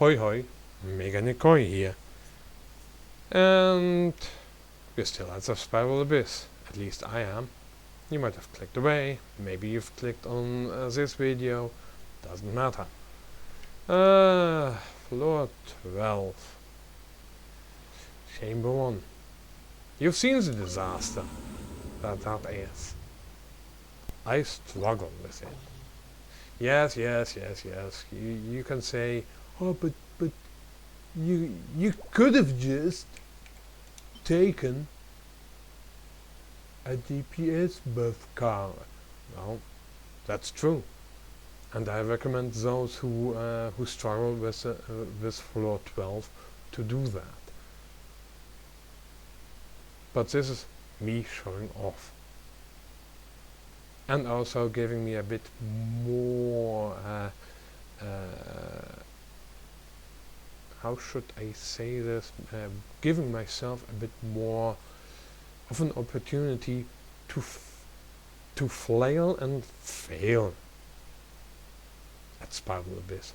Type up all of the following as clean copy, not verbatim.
Hoi hoi, Mega Nikoi here. And we're still at the Spiral Abyss. At least I am. You might have clicked away, maybe you've clicked on this video, doesn't matter. Floor 12. Chamber 1. You've seen the disaster that is. I struggle with it. Yes. You can say, oh, but you could have just taken a DPS buff card. Well, that's true, and I recommend those who struggle with floor 12 to do that. But this is me showing off, and also giving me a bit more. How should I say this? Giving myself a bit more of an opportunity to flail and fail at Spiral Abyss,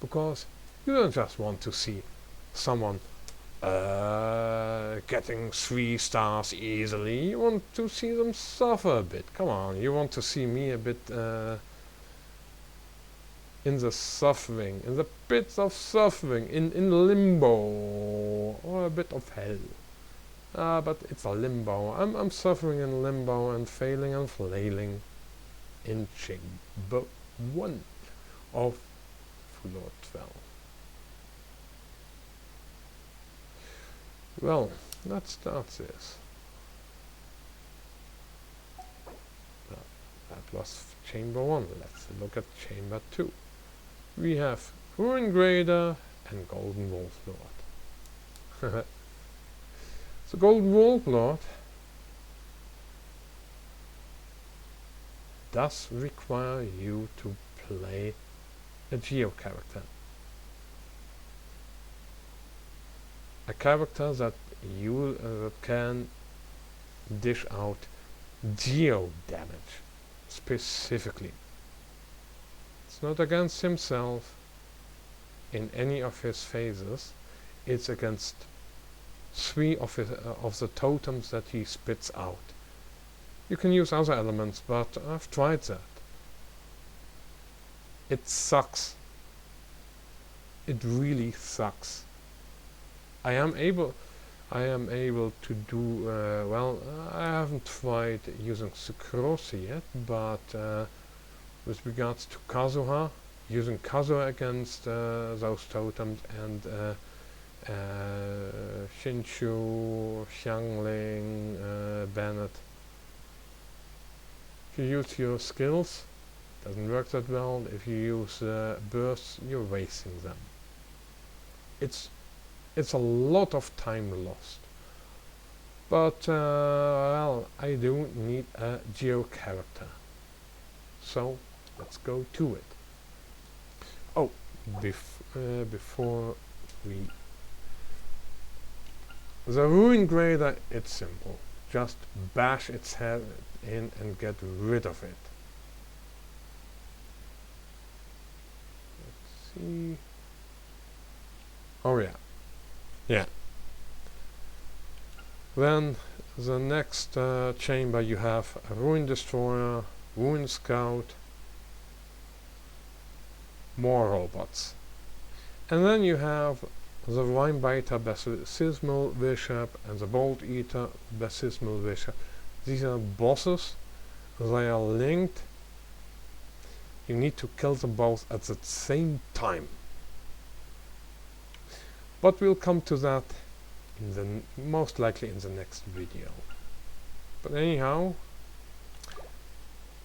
because you don't just want to see someone getting 3 stars easily. You want to see them suffer a bit. Come on, you want to see me a bit in the suffering, in the pits of suffering, in limbo, or a bit of hell. But it's a limbo. I'm suffering in limbo and failing and flailing in Chamber 1 of floor 12. Well, let's start this. That was Chamber 1. Let's look at Chamber 2. We have Ruin Grader and Golden Wolf Lord. The Golden Wolf Lord does require you to play a Geo character. A character that you can dish out Geo damage specifically. It's not against himself in any of his phases, it's against 3 of the totems that he spits out. You can use other elements, but I've tried that. It sucks. It really sucks. I am able to do well. I haven't tried using Sucrose yet, but with regards to Kazuha, using Kazuha against those totems, and Shinshu, Xiangling, Bennett. If you use your skills, doesn't work that well. If you use bursts, you're wasting them. It's a lot of time lost. But well, I do need a Geo character. So let's go to it. Oh, before we... The Ruin Grader, it's simple. Just bash its head in and get rid of it. Let's see... Oh yeah. Yeah. Then the next chamber you have a Ruin Destroyer, Ruin Scout, more robots. And then you have the Vinebiter Baptismal Bishop and the Bolt Eater Baptismal Bishop. These are bosses. They are linked. You need to kill them both at the same time. But we'll come to that in the most likely in the next video. But anyhow,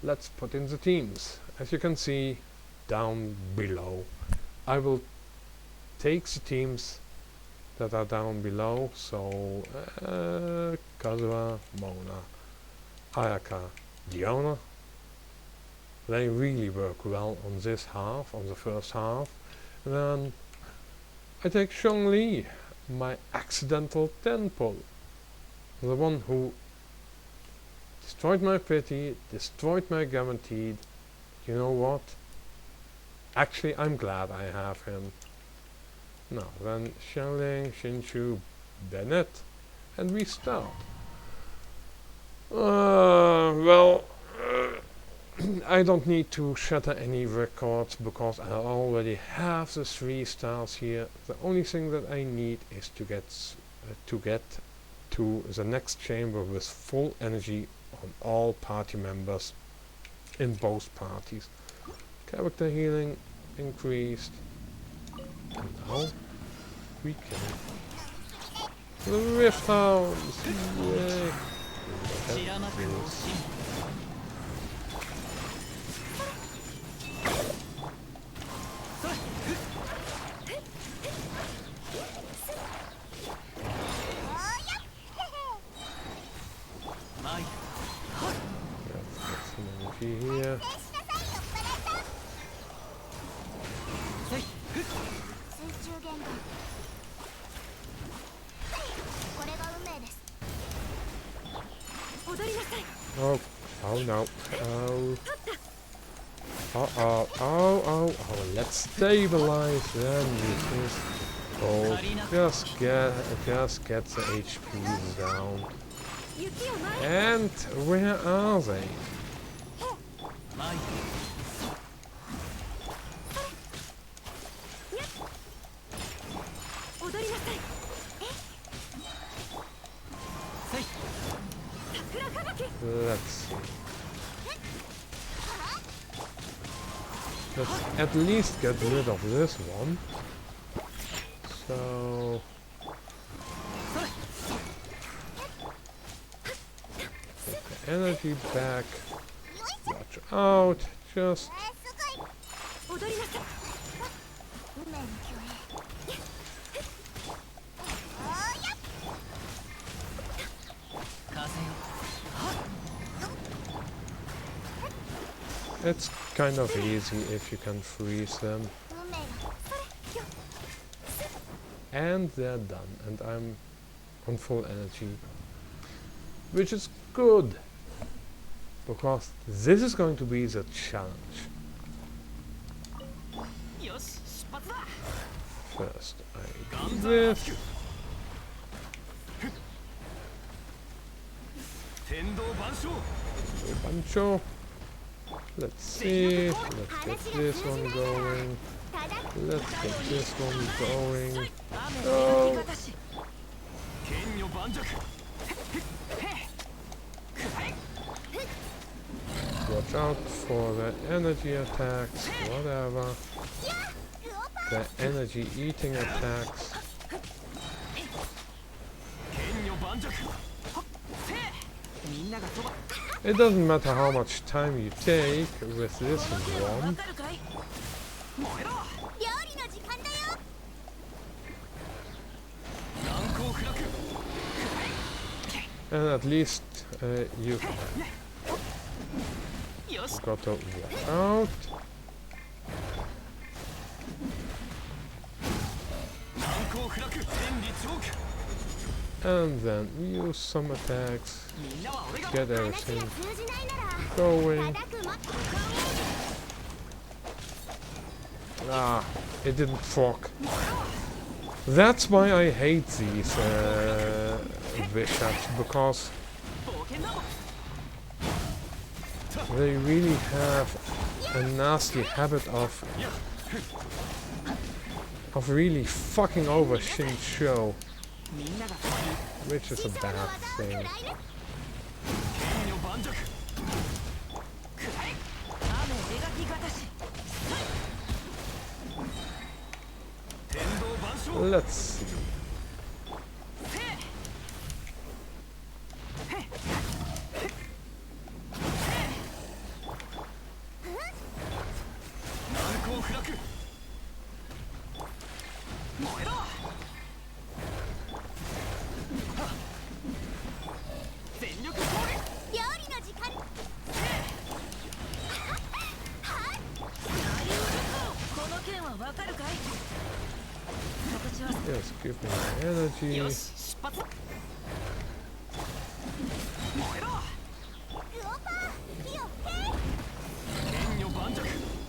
let's put in the teams. As you can see down below, I will take the teams that are down below. So Kazuha, Mona, Ayaka, Diona. They really work well on this half, on the first half. And then I take Zhongli, my accidental Tenpole, the one who destroyed my pity, destroyed my guaranteed. You know what? Actually, I'm glad I have him. Now then, Xiangling, Xinchu, Bennett, and we start. Well, I don't need to shatter any records because I already have the 3 stars here. The only thing that I need is to get to the next chamber with full energy on all party members in both parties. Character healing increased, and now we can the Rift Hounds! Yay! Look at this. Let's get some energy here. Oh, oh no. Oh. Oh, let's stabilize them with this. Oh, just get the HP down. And where are they? Let's see. Let's at least get rid of this one. So get the energy back. Watch out. Just it's kind of easy if you can freeze them. And they're done, and I'm on full energy. Which is good, because this is going to be the challenge. First I do this. Bancho. Let's see, let's get this one going. Let's get this one going. Oh. Watch out for the energy attacks, whatever. The energy eating attacks. It doesn't matter how much time you take with this one. And at least you've got to walk out. And then use some attacks, get everything going. Ah, it didn't fork. That's why I hate these bishops, because they really have a nasty habit of really fucking over Xinqiu, which is a bad thing. Let's see. Yes, give me my energy.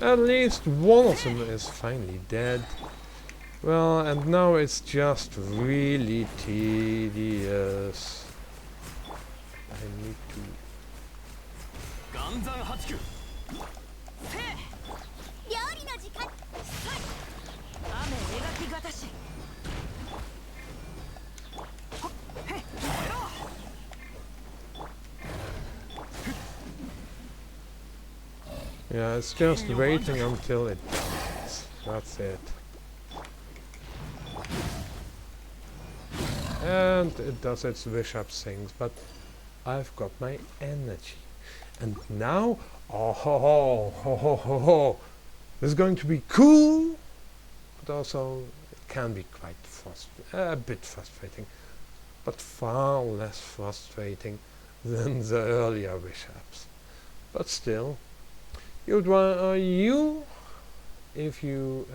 At least one of them is finally dead. Well, and now it's just really tedious. I need to... 岩山八九。料理の時間。雨描きがたし。燃えろ。 Yeah, it's just waiting until it dies. That's it. And it does its wish-up things, but I've got my energy. And now, oh ho ho ho ho ho ho! This is going to be cool, but also it can be quite a bit frustrating, but far less frustrating than the earlier wish-ups. But still, you, if you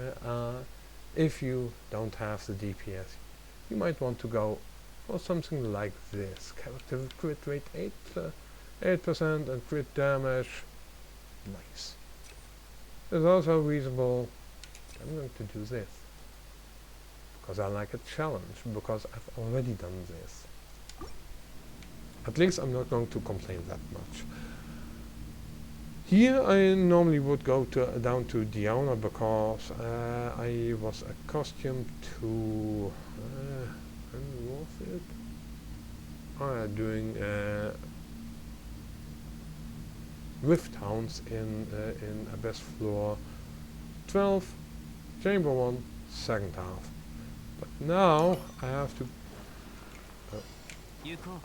don't have the DPS, you might want to go for something like this. Character crit rate 8% and crit damage. Nice. It's also reasonable. I'm going to do this because I like a challenge, because I've already done this. At least I'm not going to complain that much. Here I normally would go down to Diona, because I was accustomed to when was it? Doing Rift Hounds in Abyss Floor 12, Chamber 1, second half. But now I have to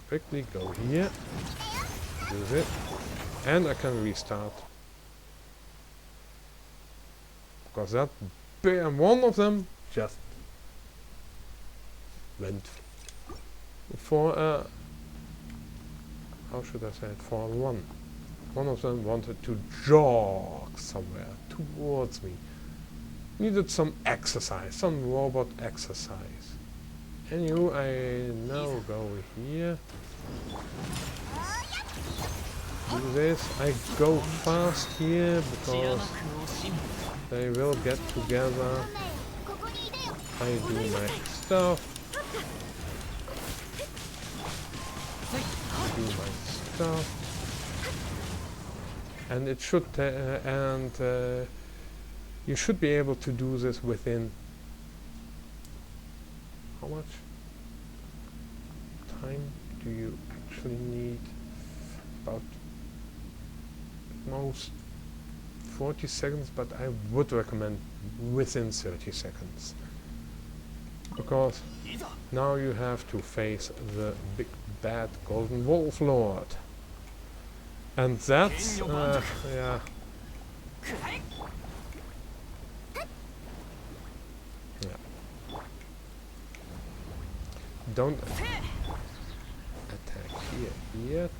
quickly go here, use it, and I can restart. Because that one of them just went for how should I say it? For a run. One of them wanted to jog somewhere towards me. Needed some exercise, some robot exercise. Anyway, I now go here. Do this. I go fast here because they will get together. I do my stuff. Do my stuff. And it should you should be able to do this within how much time do you actually need? About most 40 seconds, but I would recommend within 30 seconds, because now you have to face the big bad Golden Wolf Lord. And that's, yeah. Don't attack here yet.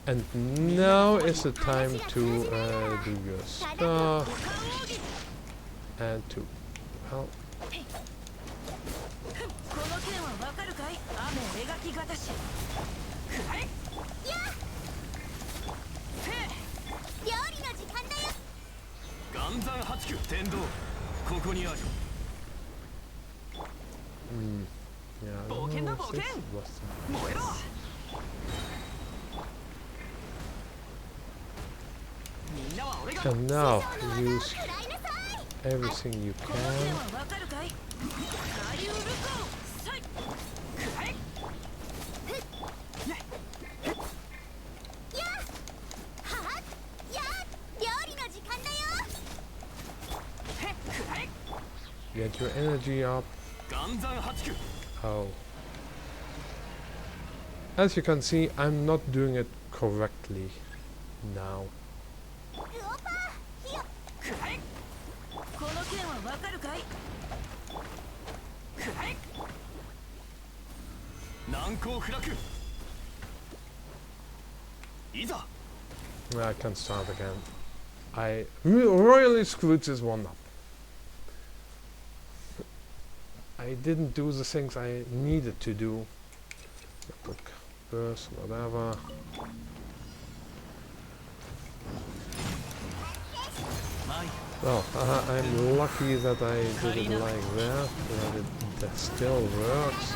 And now is the time to do your stuff. And to, well, yeah, I don't know if this was and now use everything you can. Get your energy up. Oh. As you can see, I'm not doing it correctly now. I can start again. I royally screwed this one up. I didn't do the things I needed to do. Quick burst, whatever. Well, I'm lucky that I did it like that still works.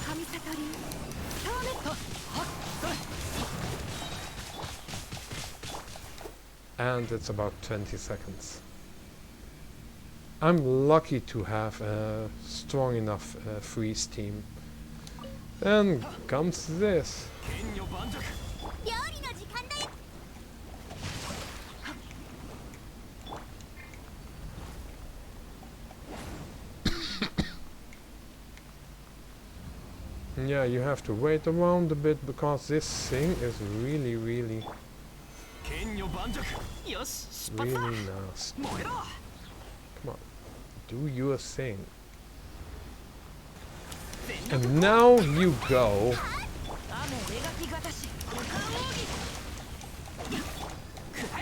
神里流ターネットはっそれ And it's about 20 seconds. I'm lucky to have a strong enough freeze team. Then comes this. 剣女盤石 料理の時間だよ Yeah, you have to wait around a bit because this thing is really 剣女盤石よし出発だ nasty. 燃えろ Come on, do your thing. 全力 And now you go. 雨描きがたし股間奥義くらえ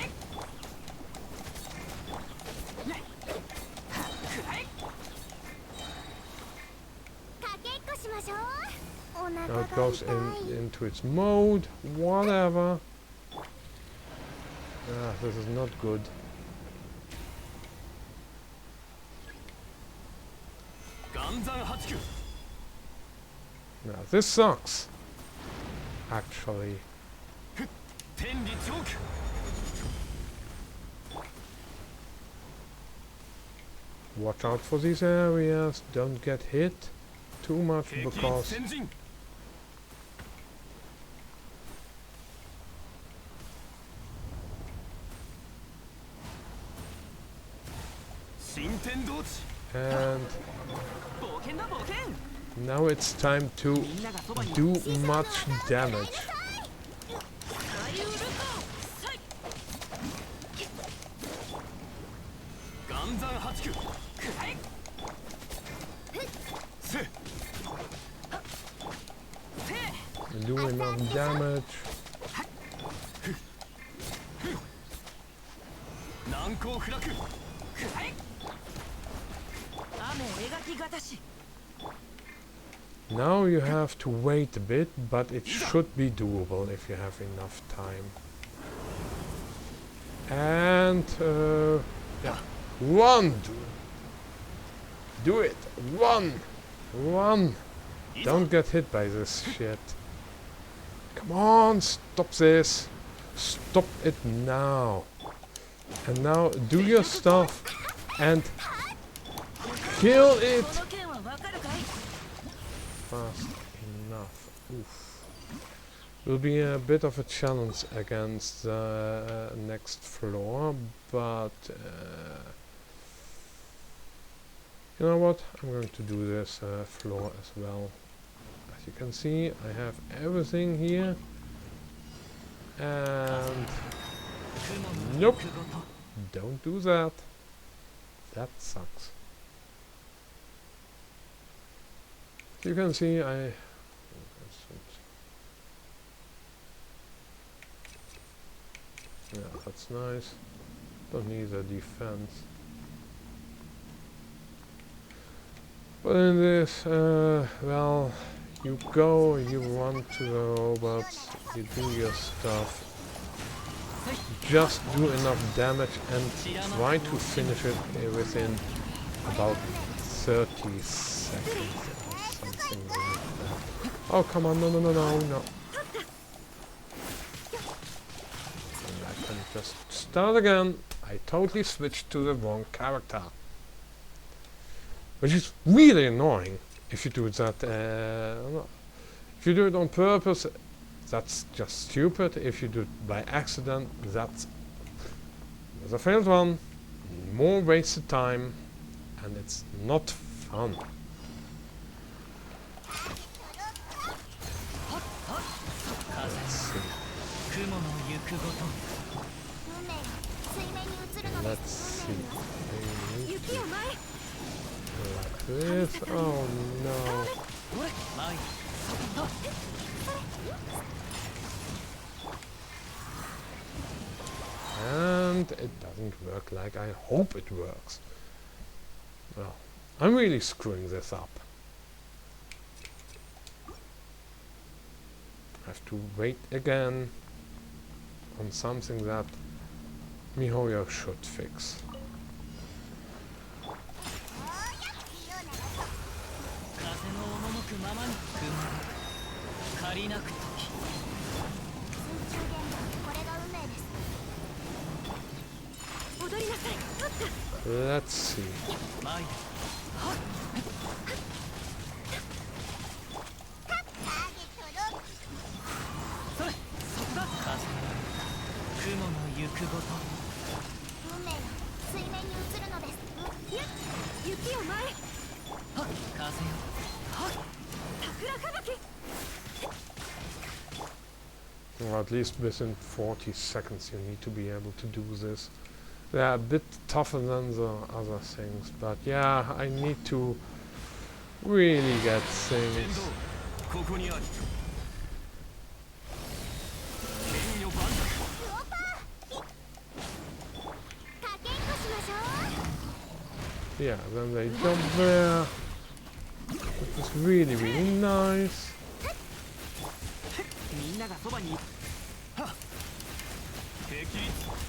ねくらえ かけっこしましょうお腹 Now が it goes 痛い into its mode. Whatever. Ah, this is not good. 岩山八九 Now this sucks. Actually. 天理チョーク Watch out for these areas. Don't get hit too much 敵 because 先陣新天道地 and 冒険だ冒険 now it's time to みんながそばに do much damage. 大ウルコさい岩山八九くらえせ Do enough damage. 難攻不落くらえ雨描きがたし Now you have to wait a bit, but it should be doable if you have enough time. And yeah, run! Do it! Run! Run! Don't get hit by this shit. Come on, stop this! Stop it now! And now do your stuff and kill it この件はわかるかい fast enough. Oof. Will be a bit of a challenge against the next floor, but you know what? I'm going to do this floor as well. As you can see, I have everything here. And nope, don't do that. That sucks. You can see yeah, that's nice. Don't need a defense. But in this, well, you go, you run to the robots, you do your stuff. Just do enough damage and try to finish it within about 30 seconds or something like that. Oh, come on, no. And I can just start again. I totally switched to the wrong character. Which is really annoying if you do that. If you do it on purpose, that's just stupid. If you do it by accident, that's a failed one. More wasted time, and it's not fun. Let's see. 雲の行くごと Let's see. I need 雪を前 like this. Oh no. ほれ前に And it doesn't work like I hope it works. Well, I'm really screwing this up. I have to wait again on something that MiHoYo should fix. 風の赴くままに雲借りなく時水中言動、これが運命です。踊りなさい。取った。 Let's see. 前でそれそこだ風雲の行くごと運命は水面に映るのです。雪を前。はっ風よはっ桜吹雪。 Or at least within 40 seconds you need to be able to do this. They're a bit tougher than the other things, but yeah, I need to really get 天 things. 道ここにあり剣よ万尺かけっこしましょう。 Yeah, then they jump there. Which is really, really nice. みんながそばにはっ敵 熱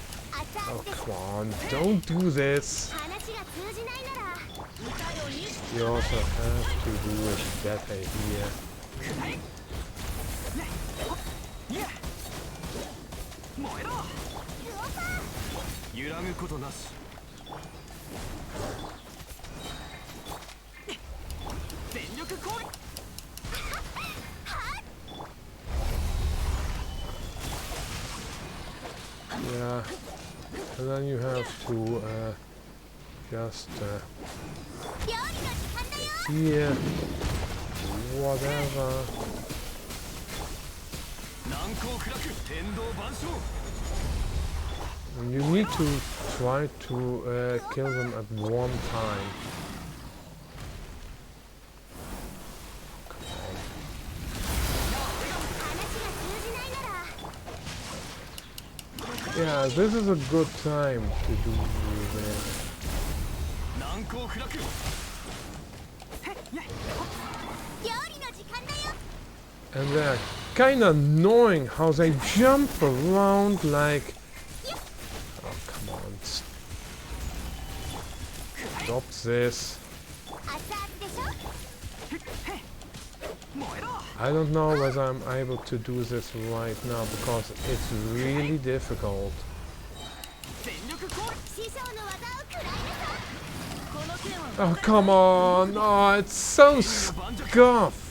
Oh, 々です。 come on, don't do this. 話が通じないなら歌よに。 You also have to do it better here. 燃えろ揺らぐことなし全力攻撃 Yeah, and then you have to just 料理の時間だよ。 here, whatever. 難攻不落天道万象 And you need to try to kill them at one time. Come on. 話が通じないなら Yeah, this is a good time to do this. 難攻不落 料理の時間だよ。 And they're kinda annoying how they jump around like... Oh, come on. Stop this. 熱々でしょ。 燃えろ I don't know whether I'm able to do this right now because it's really difficult. 全力攻撃 師匠の技を食らいなさい。この剣は Oh, come on! Oh, it's so scuffed!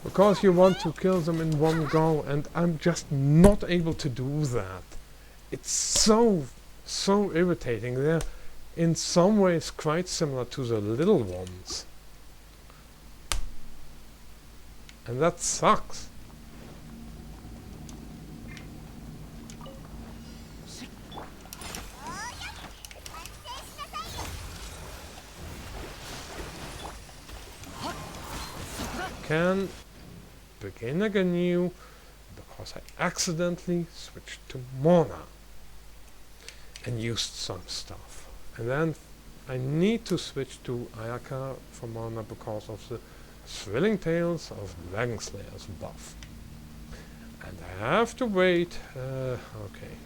Because you want to kill them in one go, and I'm just not able to do that. It's so irritating. They're in some ways quite similar to the little ones. And that sucks. Can begin again new because I accidentally switched to Mona and used some stuff. And then I need to switch to Ayaka for Mona because of the Thrilling Tales of Dragon Slayer's buff. And I have to wait. Okay.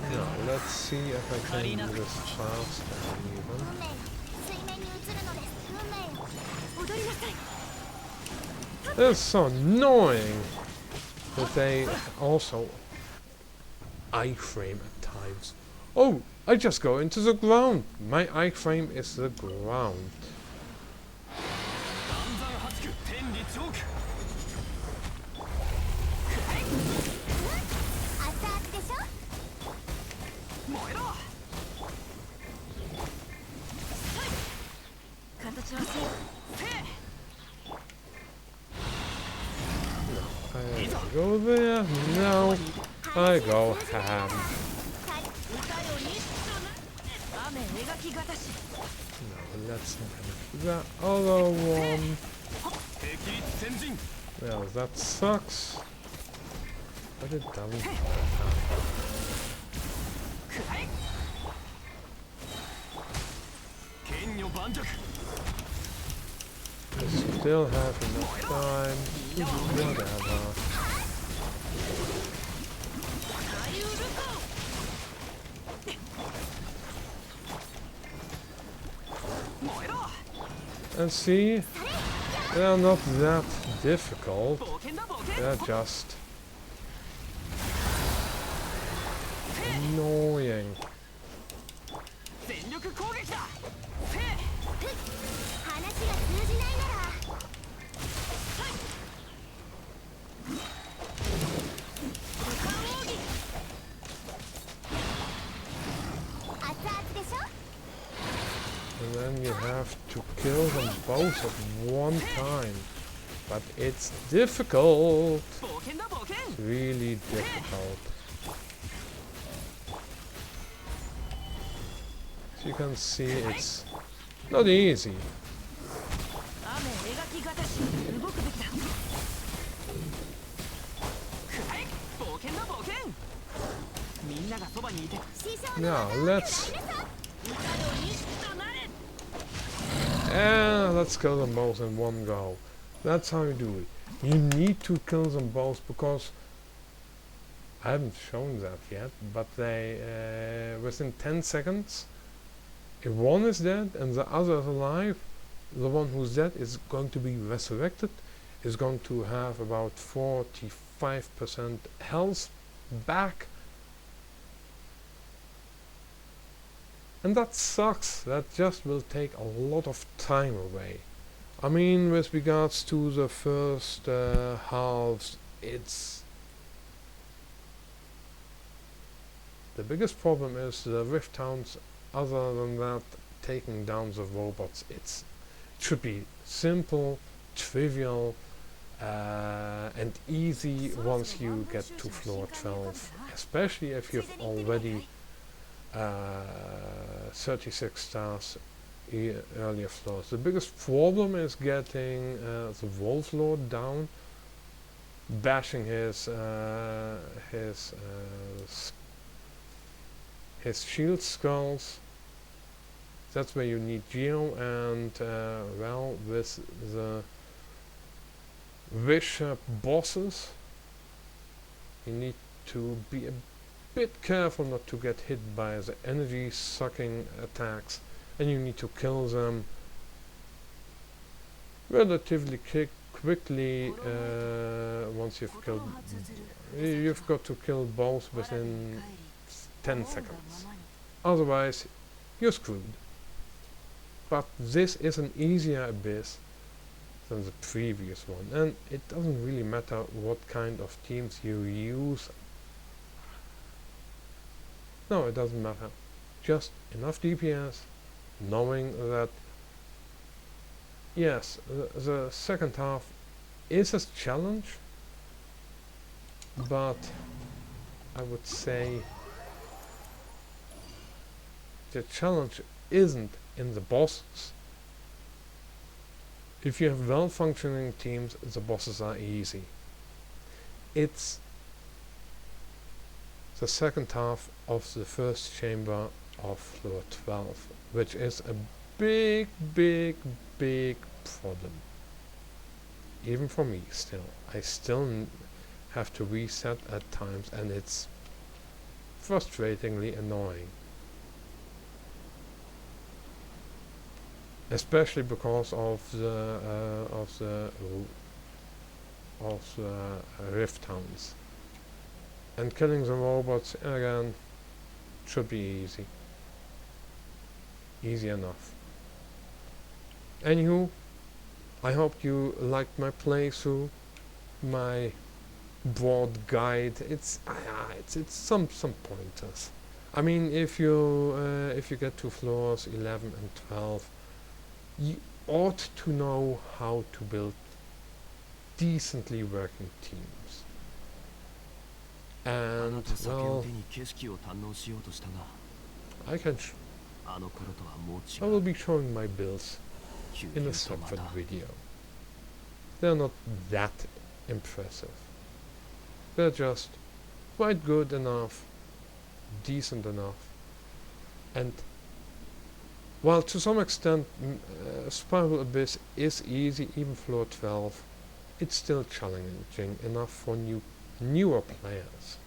Now let's see if I can do this fast and even. 水面に映るのです。運命よ。踊りなさい。 It's so annoying that they also iframe at times. Oh, I just go into the ground. My iframe is the ground. 暗山八九天理チョーク 熱々でしょ。 燃えろ 形はせよ。 I go there. Now I go ham. Now let's damage the other one. 敵立先陣 Well, that sucks. But it doesn't matter. くらえ剣女盤石 I still have enough time to do whatever. 大ウルコ燃えろ And see, they're not that difficult. 冒険だ冒険 They're just annoying. 全力攻撃だ話が通じないなら熱々でしょ And then you have to kill them both at one time. But it's difficult. 冒険だ冒険 It's really difficult. As you can see, it's not easy. 雨描きがたし動くべきだくらえ冒険だ冒険みんながそばにいて 師匠の Now let's 歌の錦となれ let's kill them both in one go. That's how you do it. You need to kill them both because I haven't shown that yet, but they within 10 seconds, if one is dead and the other is alive, the one who's dead is going to be resurrected, is going to have about 45% health back. And that sucks. That just will take a lot of time away. I mean, with regards to the first halves, it's... The biggest problem is the Rift Towns. Other than that, taking down the robots, it should be simple, trivial, and easy once you get to floor 12. Especially if you've already 36 stars earlier floors. The biggest problem is getting the Wolf Lord down, bashing his shield skulls. That's where you need Geo, and well, with the Bishop bosses, you need to be a bit careful not to get hit by the energy sucking attacks, and you need to kill them relatively quickly once you've got to kill both within 10 seconds. Otherwise, you're screwed. But this is an easier abyss than the previous one, and it doesn't really matter what kind of teams you use. No, it doesn't matter. Just enough DPS, knowing that yes, the second half is a challenge, but I would say the challenge isn't in the bosses. If you have well-functioning teams, the bosses are easy. It's the second half of the first chamber of floor 12, which is a big problem. Even for me still. I still have to reset at times, and it's frustratingly annoying. Especially because of the Rift Hounds. And killing the robots again should be easy. Easy enough. Anywho, I hope you liked my playthrough, my broad guide. It's some pointers. I mean, if you get to floors 11 and 12, you ought to know how to build decently working teams. And well, I can あの頃とはもう I will 違う be showing my builds 急 in に a とま separate た video. They're not that impressive. They're just quite good enough, decent enough, and while to some extent Spiral Abyss is easy, even floor 12, it's still challenging enough for newer players.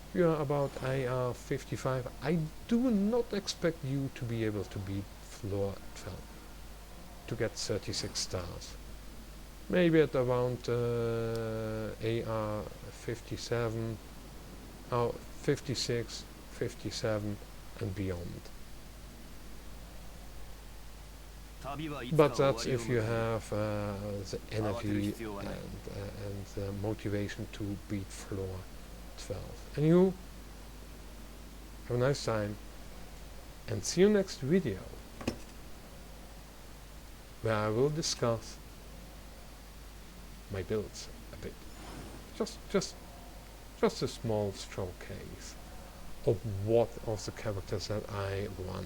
If you are about AR 55, I do not expect you to be able to beat floor 12 to get 36 stars. Maybe at around AR 57, 56, 57 and beyond. But that's if you have the energy and motivation to beat floor 12. And you have a nice time and see you next video, where I will discuss my builds a bit. Just a small showcase of what of the characters that I run.